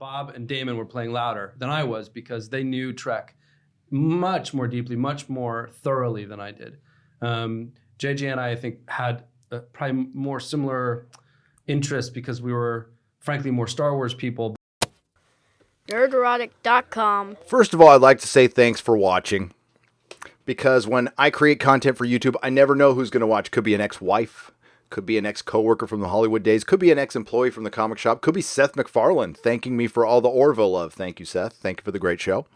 Bob and Damon were playing louder than I was because they knew Trek much more deeply, much more thoroughly than I did. JJ and I think, had probably more similar interests because we were, frankly, more Star Wars people. Nerderotic.com. First of all, I'd like to say thanks for watching. Because when I create content for YouTube, I never know who's going to watch. Could be an ex-wife, could be an ex-coworker from the Hollywood days, could be an ex-employee from the comic shop, could be Seth MacFarlane thanking me for all the Orville love. Thank you, Seth. Thank you for the great show.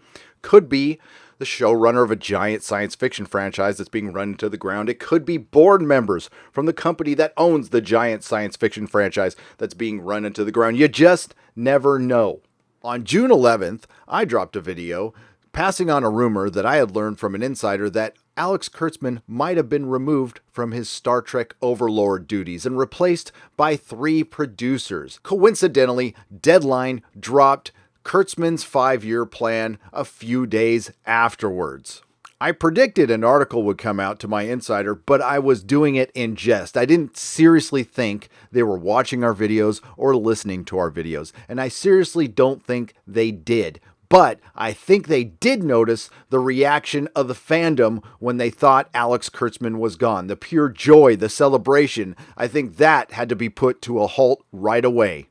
Could be the showrunner of a giant science fiction franchise that's being run into the ground. It could be board members from the company that owns the giant science fiction franchise that's being run into the ground. You just never know. On June 11th, I dropped a video passing on a rumor that I had learned from an insider that Alex Kurtzman might have been removed from his Star Trek Overlord duties and replaced by 3 producers. Coincidentally, Deadline dropped Kurtzman's 5-year plan a few days afterwards. I predicted an article would come out to my insider, but I was doing it in jest. I didn't seriously think they were watching our videos or listening to our videos, and I seriously don't think they did. But I think they did notice the reaction of the fandom when they thought Alex Kurtzman was gone. The pure joy, the celebration, I think that had to be put to a halt right away.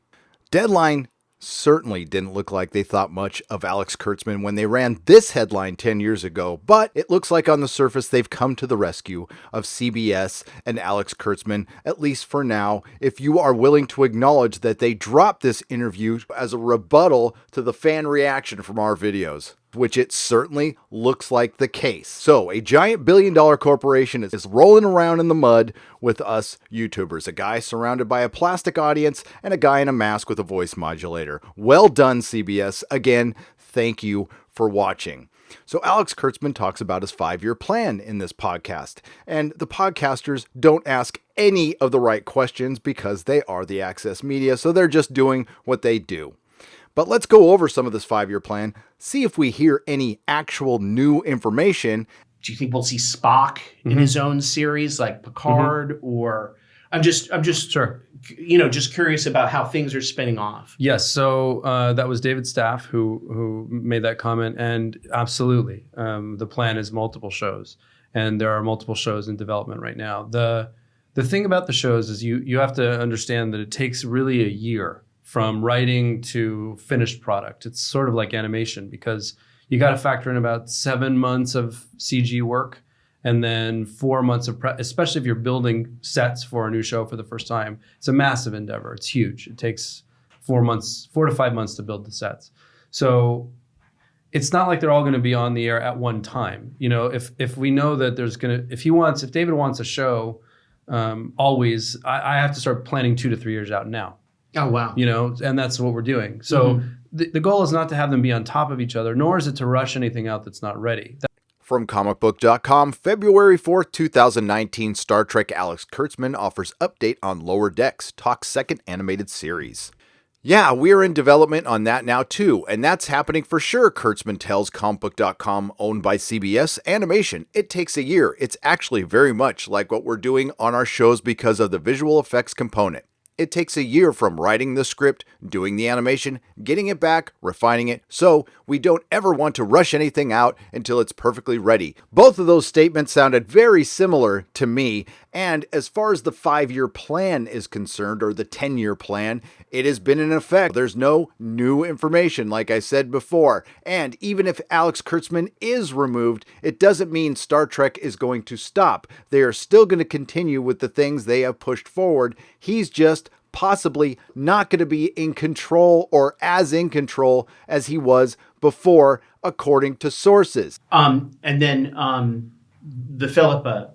Deadline certainly didn't look like they thought much of Alex Kurtzman when they ran this headline 10 years ago, but it looks like on the surface they've come to the rescue of CBS and Alex Kurtzman, at least for now, if you are willing to acknowledge that they dropped this interview as a rebuttal to the fan reaction from our videos, which it certainly looks like the case. So a giant billion-dollar corporation is rolling around in the mud with us YouTubers, a guy surrounded by a plastic audience and a guy in a mask with a voice modulator. Well done, CBS. Again, thank you for watching. So Alex Kurtzman talks about his 5-year plan in this podcast, and the podcasters don't ask any of the right questions because they are the Access Media, so they're just doing what they do. But let's go over some of this 5-year plan, see if we hear any actual new information. Do you think we'll see Spock in his own series like Picard, or I'm just Sure. Just curious about how things are spinning off. Yes, so that was David Staff who made that comment, and absolutely, the plan is multiple shows, and there are multiple shows in development right now. The thing about the shows is you have to understand that it takes really a year from writing to finished product. It's sort of like animation because you got to factor in about 7 months of CG work and then 4 months of prep, especially if you're building sets for a new show for the first time. It's a massive endeavor. It's huge. It takes 4 to 5 months to build the sets. So it's not like they're all going to be on the air at one time. You know, if we know that there's going to, if David wants a show, always, I have to start planning 2 to 3 years out now. Oh, wow. You know, and that's what we're doing. So the goal is not to have them be on top of each other, nor is it to rush anything out that's not ready. From comicbook.com, February 4th, 2019, Star Trek Alex Kurtzman offers update on Lower Decks, talks second animated series. Yeah, we're in development on that now too, and that's happening for sure, Kurtzman tells comicbook.com, owned by CBS Animation. It takes a year. It's actually very much like what we're doing on our shows because of the visual effects component. It takes a year from writing the script, doing the animation, getting it back, refining it, so we don't ever want to rush anything out until it's perfectly ready. Both of those statements sounded very similar to me, and as far as the 5-year plan is concerned, or the 10-year plan, it has been in effect. There's no new information, like I said before, and even if Alex Kurtzman is removed, it doesn't mean Star Trek is going to stop. They are still going to continue with the things they have pushed forward. He's just possibly not going to be in control or as in control as he was before, according to sources. And then the Philippa,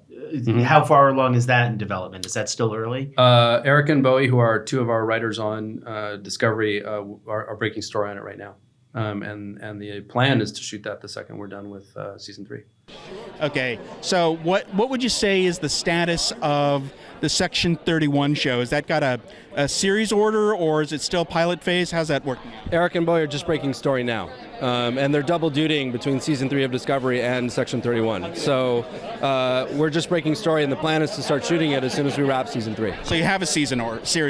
how far along is that in development? Is that still early? Eric and Bowie, who are 2 of our writers on Discovery, are breaking story on it right now. And the plan is to shoot that the second we're done with season 3. Okay, so what would you say is the status of the Section 31 show? Has that got a series order, or is it still pilot phase? How's that working? Eric and Boy are just breaking story now, and they're double dutying between Season 3 of Discovery and Section 31. So we're just breaking story, and the plan is to start shooting it as soon as we wrap Season 3. So you have a series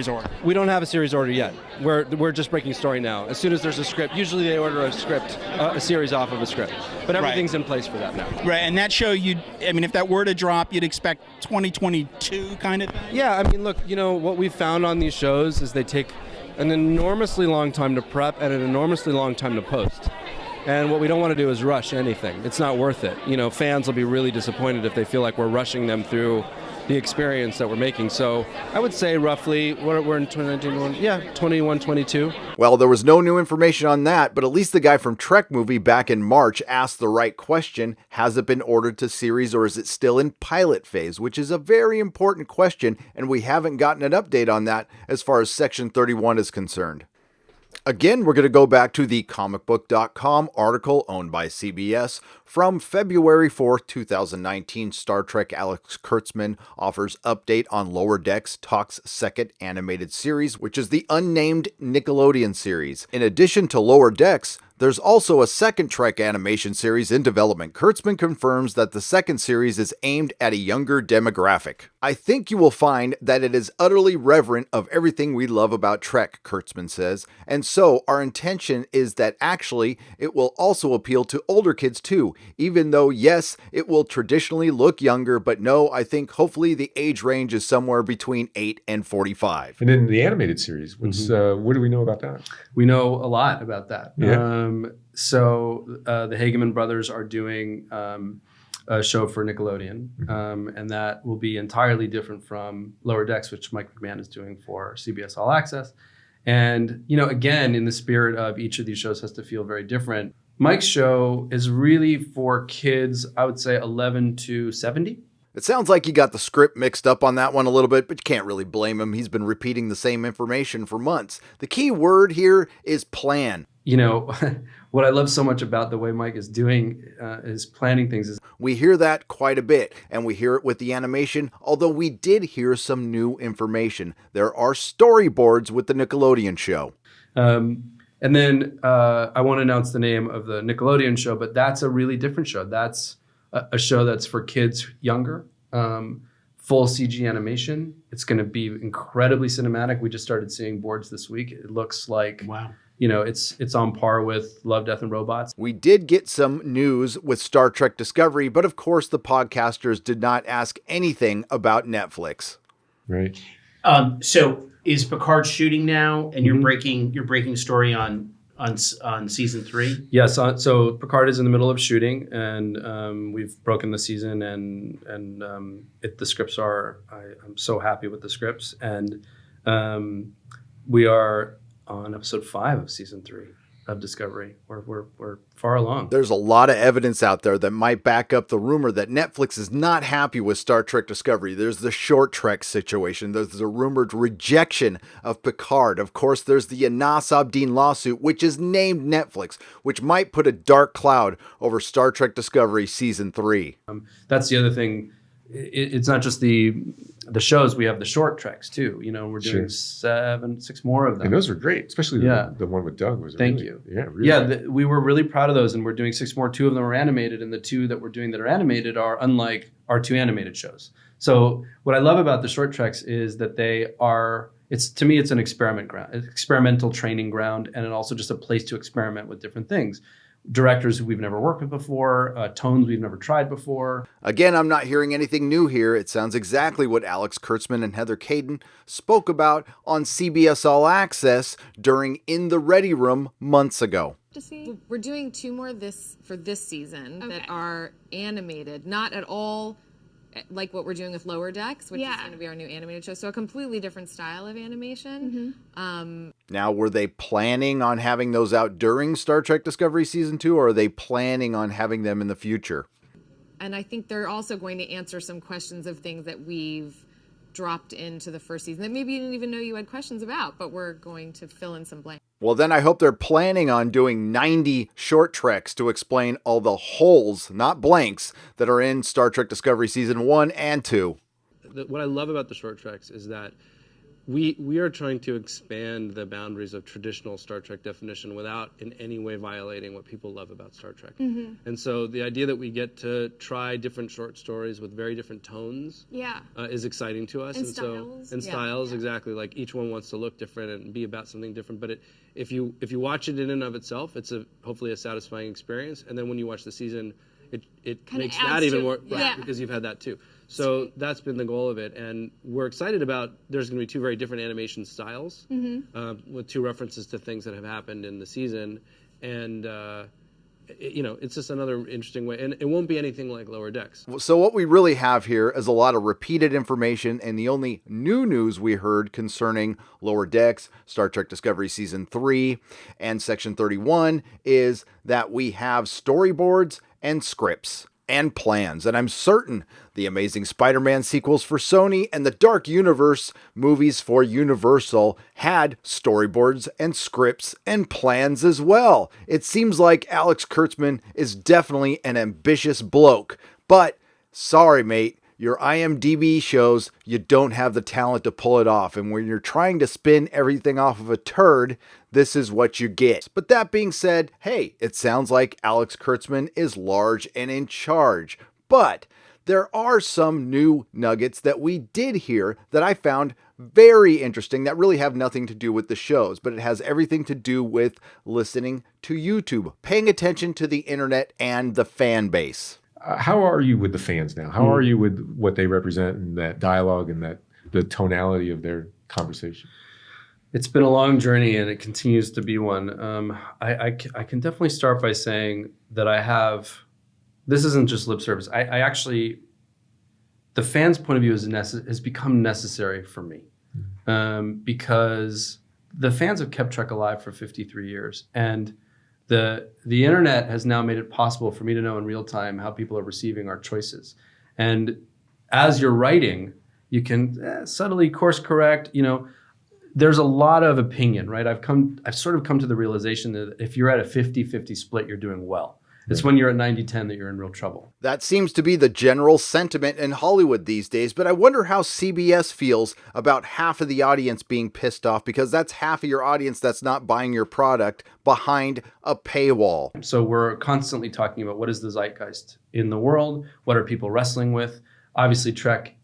order? We don't have a series order yet. We're just breaking story now. As soon as there's a script, usually they order a series off of a script. But everything's in place for that now. Right, and that show, if that were to drop, you'd expect 2022 kind of thing? Yeah, I mean, look, what we've found on these shows is they take an enormously long time to prep and an enormously long time to post. And what we don't want to do is rush anything. It's not worth it. Fans will be really disappointed if they feel like we're rushing them through the experience that we're making. So I would say roughly, we're in 2019, 21, 22. Well, there was no new information on that, but at least the guy from Trek Movie back in March asked the right question. Has it been ordered to series, or is it still in pilot phase? Which is a very important question, and we haven't gotten an update on that as far as Section 31 is concerned. Again, we're going to go back to the comicbook.com article owned by CBS from February 4th, 2019. Star Trek Alex Kurtzman offers update on Lower Decks, talks second animated series, which is the unnamed Nickelodeon series. In addition to Lower Decks, there's also a second Trek animation series in development. Kurtzman confirms that the second series is aimed at a younger demographic. I think you will find that it is utterly reverent of everything we love about Trek, Kurtzman says, and so our intention is that actually it will also appeal to older kids too, even though yes, it will traditionally look younger, but no, I think hopefully the age range is somewhere between 8 and 45. And then the animated series, what do we know about that? We know a lot about that. Yeah. So the Hageman brothers are doing a show for Nickelodeon, and that will be entirely different from Lower Decks, which Mike McMahon is doing for CBS All Access. And, again, in the spirit of each of these shows has to feel very different. Mike's show is really for kids, I would say 11 to 70. It sounds like you got the script mixed up on that one a little bit, but you can't really blame him. He's been repeating the same information for months. The key word here is plan. What I love so much about the way Mike is doing is planning things is we hear that quite a bit, and we hear it with the animation, although we did hear some new information. There are storyboards with the Nickelodeon show. And then I won't announce the name of the Nickelodeon show, but that's a really different show. That's a show that's for kids younger, full CG animation. It's going to be incredibly cinematic. We just started seeing boards this week. It looks like, wow. It's on par with Love, Death, and Robots. We did get some news with Star Trek Discovery, but of course the podcasters did not ask anything about Netflix. Right. So is Picard shooting now, and you're breaking story on season 3? Yes. So Picard is in the middle of shooting, and we've broken the season, and the scripts are. I'm so happy with the scripts, and we are on episode 5 of season 3 of Discovery. We're far along. There's a lot of evidence out there that might back up the rumor that Netflix is not happy with Star Trek Discovery. There's the short Trek situation. There's the rumored rejection of Picard. Of course, there's the Anas Abdeen lawsuit, which is named Netflix, which might put a dark cloud over Star Trek Discovery season 3. That's the other thing. It's not just the shows. We have the short treks too. We're doing 6 more of them. And those are great, especially the one with Doug. Thank you. Yeah, really we were really proud of those, and we're doing 6 more. 2 of them are animated, and the 2 that we're doing that are animated are unlike our 2 animated shows. So what I love about the short treks is that they are. To me, it's an experimental training ground, and also just a place to experiment with different things. Directors who we've never worked with before, tones we've never tried before. Again, I'm not hearing anything new here. It sounds exactly what Alex Kurtzman and Heather Caden spoke about on CBS All Access during In the Ready Room months ago. We're doing 2 more for this season that are animated, not at all like what we're doing with Lower Decks, which is going to be our new animated show. So a completely different style of animation. Now, were they planning on having those out during Star Trek Discovery Season 2, or are they planning on having them in the future? And I think they're also going to answer some questions of things that we've dropped into the first season that maybe you didn't even know you had questions about, but we're going to fill in some blanks. Well, then I hope they're planning on doing 90 short treks to explain all the holes, not blanks, that are in Star Trek Discovery Season 1 and 2. What I love about the short treks is that we are trying to expand the boundaries of traditional Star Trek definition without in any way violating what people love about Star Trek. And so the idea that we get to try different short stories with very different tones is exciting to us. And styles. So, and styles, exactly. Like each one wants to look different and be about something different. But if you watch it in and of itself, it's hopefully a satisfying experience. And then when you watch the season, it Kinda makes adds that even to- more, yeah. right, because you've had that too. So that's been the goal of it, and we're excited about. There's going to be two very different animation styles with two references to things that have happened in the season, and it's just another interesting way. And it won't be anything like Lower Decks. So what we really have here is a lot of repeated information, and the only new news we heard concerning Lower Decks, Star Trek Discovery Season 3, and Section 31 is that we have storyboards and scripts and plans, and I'm certain the Amazing Spider-Man sequels for Sony and the Dark Universe movies for Universal had storyboards and scripts and plans as well. It seems like Alex Kurtzman is definitely an ambitious bloke, but sorry mate, your IMDb shows you don't have the talent to pull it off, and when you're trying to spin everything off of a turd, this is what you get. But that being said, hey, it sounds like Alex Kurtzman is large and in charge. But there are some new nuggets that we did hear that I found very interesting that really have nothing to do with the shows, but it has everything to do with listening to YouTube, paying attention to the internet and the fan base. How are you with the fans now? How are you with what they represent and that dialogue and that the tonality of their conversation? It's been a long journey, and it continues to be one. I can definitely start by saying that this isn't just lip service. I actually, the fans' point of view has become necessary for me, because the fans have kept Trek alive for 53 years, and the internet has now made it possible for me to know in real time how people are receiving our choices. And as you're writing, you can subtly course correct, there's a lot of opinion, right? I've sort of come to the realization that if you're at a 50-50 split, you're doing well. It's when you're at 90-10 that you're in real trouble. That seems to be the general sentiment in Hollywood these days, but I wonder how CBS feels about half of the audience being pissed off, because that's half of your audience that's not buying your product behind a paywall. So we're constantly talking about what is the zeitgeist in the world, what are people wrestling with. Obviously, Trek,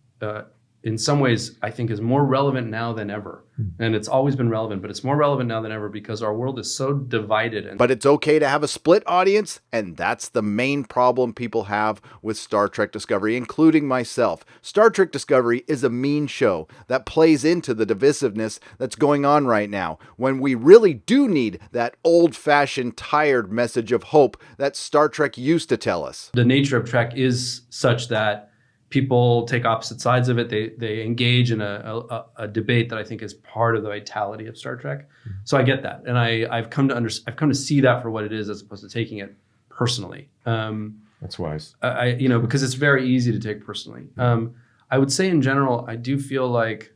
in some ways, I think is more relevant now than ever. And it's always been relevant, but it's more relevant now than ever because our world is so divided. But it's okay to have a split audience, and that's the main problem people have with Star Trek Discovery, including myself. Star Trek Discovery is a mean show that plays into the divisiveness that's going on right now, when we really do need that old-fashioned, tired message of hope that Star Trek used to tell us. The nature of Trek is such that people take opposite sides of it. They engage in a debate that I think is part of the vitality of Star Trek. So I get that, and I've come to see that for what it is, as opposed to taking it personally. That's wise. Because it's very easy to take personally. I would say in general, I do feel like,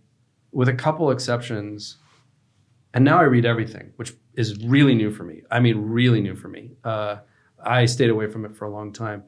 with a couple exceptions, and now I read everything, which is really new for me. I mean, really new for me. I stayed away from it for a long time.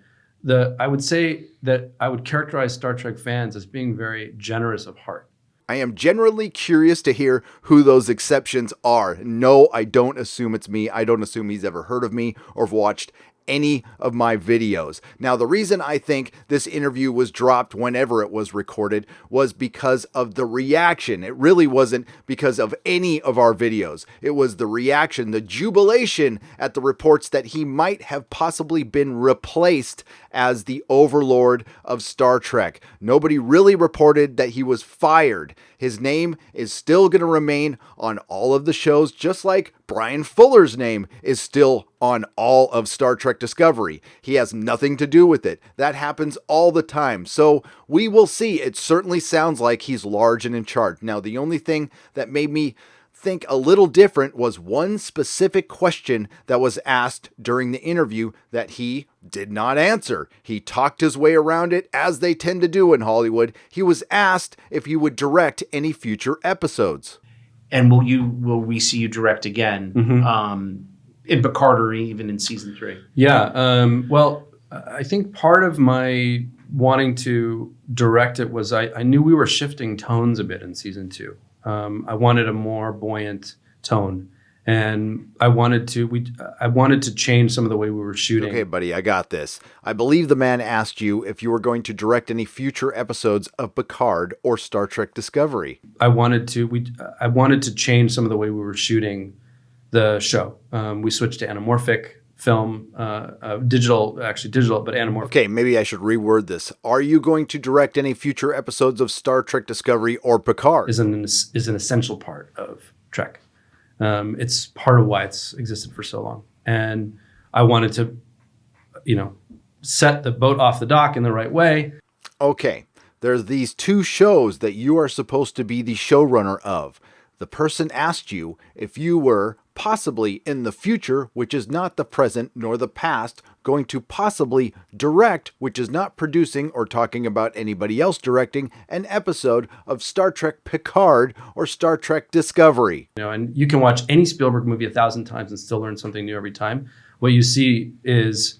I would say that I would characterize Star Trek fans as being very generous of heart. I am generally curious to hear who those exceptions are. No, I don't assume it's me. I don't assume he's ever heard of me or watched any of my videos. Now, the reason I think this interview was dropped whenever it was recorded was because of the reaction. It really wasn't because of any of our videos. It was the reaction, the jubilation at the reports that he might have possibly been replaced as the overlord of Star Trek. Nobody really reported that he was fired. His name is still going to remain on all of the shows, just like Brian Fuller's name is still on all of Star Trek Discovery. He has nothing to do with it. That happens all the time. So we will see. It certainly sounds like he's large and in charge. Now, the only thing that made me think a little different was one specific question that was asked during the interview that he did not answer. He talked his way around it, as they tend to do in Hollywood. He was asked if he would direct any future episodes. And will we see you direct again in Picard or even in season 3? Yeah. Well, I think part of my wanting to direct it was I knew we were shifting tones a bit in season 2. I wanted a more buoyant tone, and I wanted to change some of the way we were shooting. Okay, buddy, I got this. I believe the man asked you if you were going to direct any future episodes of Picard or Star Trek Discovery. I wanted to change some of the way we were shooting the show. We switched to anamorphic film, digital, but anamorphic. Okay, maybe I should reword this. Are you going to direct any future episodes of Star Trek Discovery or Picard? Is an essential part of Trek. It's part of why it's existed for so long. And I wanted to, set the boat off the dock in the right way. Okay, there's these 2 shows that you are supposed to be the showrunner of. The person asked you if you were possibly in the future, which is not the present nor the past, going to possibly direct, which is not producing or talking about anybody else directing, an episode of Star Trek Picard or Star Trek Discovery. And you can watch any Spielberg movie 1,000 times and still learn something new every time. What you see is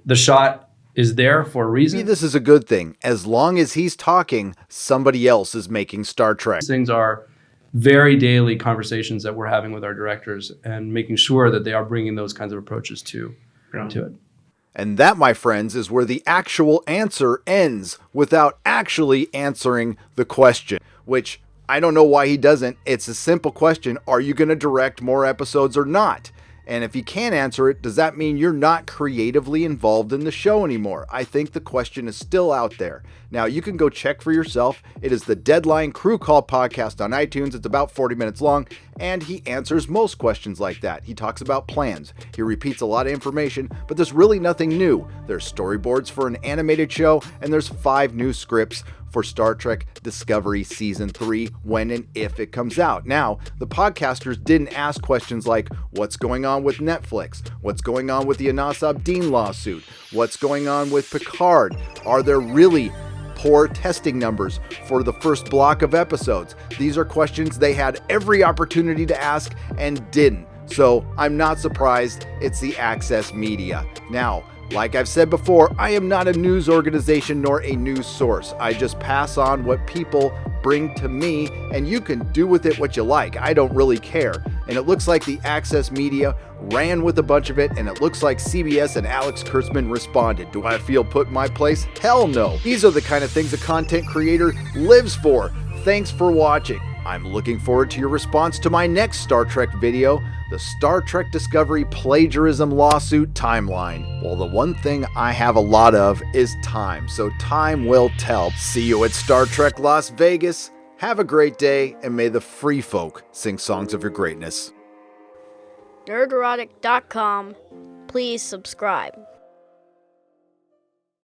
the shot is there for a reason. Maybe this is a good thing. As long as he's talking, somebody else is making Star Trek. These things are very daily conversations that we're having with our directors and making sure that they are bringing those kinds of approaches to it. And that, my friends, is where the actual answer ends without actually answering the question, which I don't know why he doesn't. It's a simple question. Are you going to direct more episodes or not? And if you can't answer it, does that mean you're not creatively involved in the show anymore? I think the question is still out there. Now, you can go check for yourself. It is the Deadline Crew Call podcast on iTunes. It's about 40 minutes long, and he answers most questions like that. He talks about plans. He repeats a lot of information, but there's really nothing new. There's storyboards for an animated show, and there's 5 new scripts for Star Trek Discovery Season 3 when and if it comes out. Now, the podcasters didn't ask questions like, what's going on with Netflix? What's going on with the Anas Abdeen lawsuit? What's going on with Picard? Are there really poor testing numbers for the first block of episodes? These are questions they had every opportunity to ask and didn't. So I'm not surprised it's the Access Media. Now, like I've said before, I am not a news organization nor a news source. I just pass on what people bring to me, and you can do with it what you like. I don't really care. And it looks like the Access Media ran with a bunch of it, and it looks like CBS and Alex Kurtzman responded. Do I feel put in my place? Hell no. These are the kind of things a content creator lives for. Thanks for watching. I'm looking forward to your response to my next Star Trek video, the Star Trek Discovery Plagiarism Lawsuit Timeline. Well, the one thing I have a lot of is time, so time will tell. See you at Star Trek Las Vegas. Have a great day, and may the free folk sing songs of your greatness. Nerderotic.com. Please subscribe.